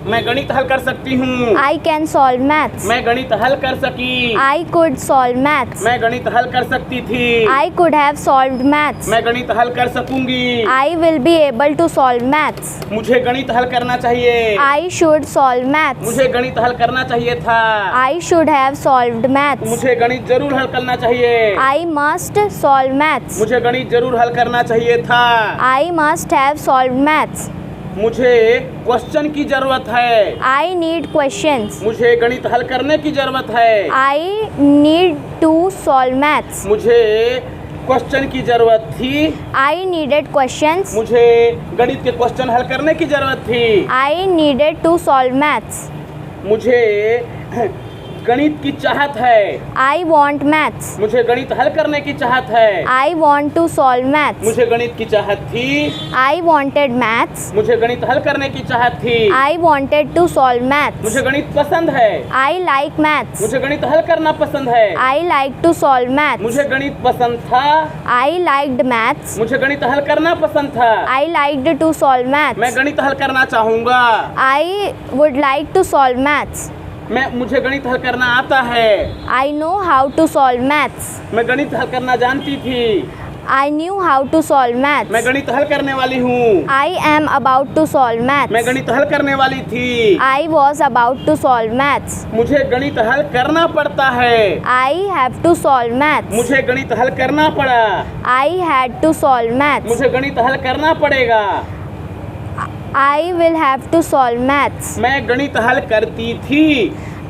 मैं गणित हल कर सकती हूँ। I can solve maths. मैं गणित हल कर सकी। I could solve maths. मैं गणित हल कर सकती थी। I could have solved maths. मैं गणित हल कर सकूंगी। I will be able to solve maths. मुझे गणित हल करना चाहिए। I should solve maths. मुझे गणित हल करना चाहिए था। I should have solved maths. मुझे गणित जरूर हल करना चाहिए। I must solve maths. मुझे गणित जरूर हल करना चाहिए था। I must have solved maths. मुझे क्वेश्चन की जरूरत है। I need questions. मुझे गणित हल करने की जरूरत है। I need to solve maths. मुझे क्वेश्चन की जरूरत थी। I needed questions. मुझे गणित के क्वेश्चन हल करने की जरूरत थी। I needed to solve maths. मुझे गणित की चाहत है। I want maths. मुझे गणित हल करने की चाहत है। I want to solve maths. मुझे गणित की चाहत थी। I wanted maths. मुझे गणित हल करने की चाहत थी। I wanted to solve maths. मुझे गणित पसंद है। I like maths. मुझे गणित हल करना पसंद है। I like to solve maths. मुझे गणित पसंद था। I liked maths. मुझे गणित हल करना पसंद था। I liked to solve मैं maths. गणित हल करना चाहूँगा। I would like to solve maths. मुझे गणित हल करना आता है। I know how to solve maths. मैं गणित हल करना जानती थी। I knew how to solve maths. मैं गणित हल करने वाली हूँ। I am about to solve maths. मैं गणित हल करने वाली थी। I was about to solve maths. मुझे गणित हल करना पड़ता है। I have to solve maths. मुझे गणित हल करना पड़ा। I had to solve maths. मुझे गणित हल करना पड़ेगा। I will have to solve maths. मैं गणित हल करती थी।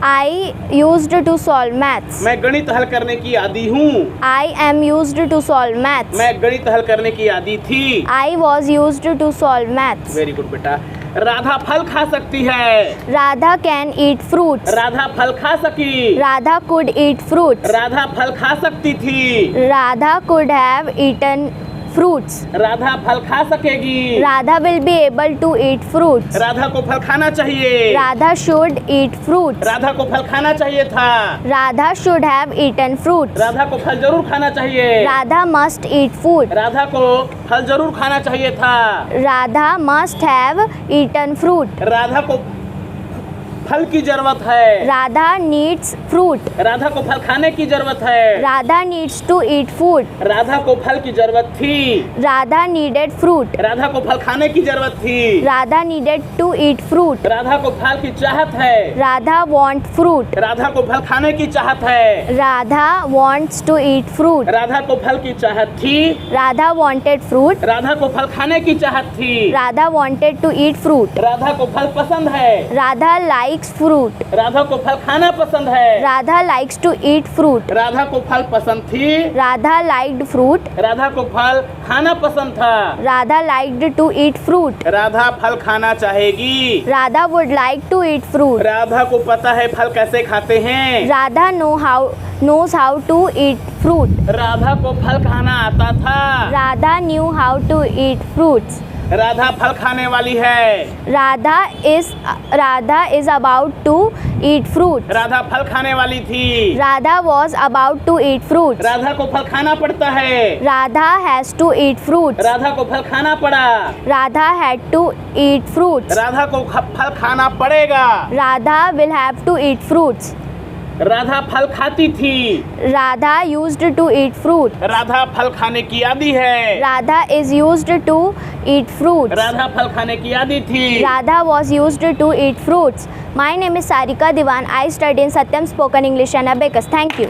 I used to solve maths. मैं गणित हल करने की आदी हूँ। I am used to solve maths. मैं गणित हल करने की आदी थी। I was used to solve maths. Very good बेटा। राधा फल खा सकती है। Radha can eat fruits. Radha फल खा सकी। Radha could eat fruits. Radha फल खा सकती थी। Radha could have eaten fruits. Radha फल खा सकेगी। Radha will be able to eat fruits. Radha को फल खाना चाहिए। Radha should eat fruits. Radha को फल खाना चाहिए था। Radha should have eaten fruits. Radha को फल जरूर खाना चाहिए। Radha must eat food. Radha को फल जरूर खाना चाहिए था। Radha must have eaten fruit. Radha को फल की जरूरत है। Radha needs fruit. राधा को फल खाने की जरूरत है। Radha needs to eat food. Radha को फल की जरूरत थी। Radha needed fruit. राधा को फल खाने की जरूरत थी। Radha needed to eat fruit. Radha को फल की चाहत है। Radha want fruit. राधा को फल खाने की चाहत है। Radha wants to eat fruit. Radha को फल की चाहत थी। Radha wanted fruit. राधा को फल खाने की चाहत थी। Radha wanted to eat fruit. Radha को फल पसंद है। Radha likes fruit. राधा को फल खाना पसंद है। Radha likes to eat fruit. Radha को फल पसंद थी। Radha liked fruit. राधा को फल खाना पसंद था। Radha liked to eat fruit. Radha फल खाना चाहेगी। Radha would like to eat fruit. Radha को पता है फल कैसे खाते हैं। Radha knows how to eat fruit. Radha को फल खाना आता था। Radha knew how to eat fruits. Radha फल खाने वाली है। Radha is about to eat fruit. Radha फल खाने वाली थी। Radha was about to eat fruit. Radha को फल खाना पड़ता है। Radha has to eat fruits. Radha को फल खाना पड़ा। Radha had to eat fruits. Radha को फल खाना पड़ेगा। Radha will have to eat fruits. Radha फल खाती थी। Radha used to eat fruit. Radha फल खाने की आदी है। Radha is used to eat fruits. Radha फल खाने की आदी थी। Radha was used to eat fruits. My name is Sarika Diwan. I study in Satyam Spoken English and Abacus. Thank you.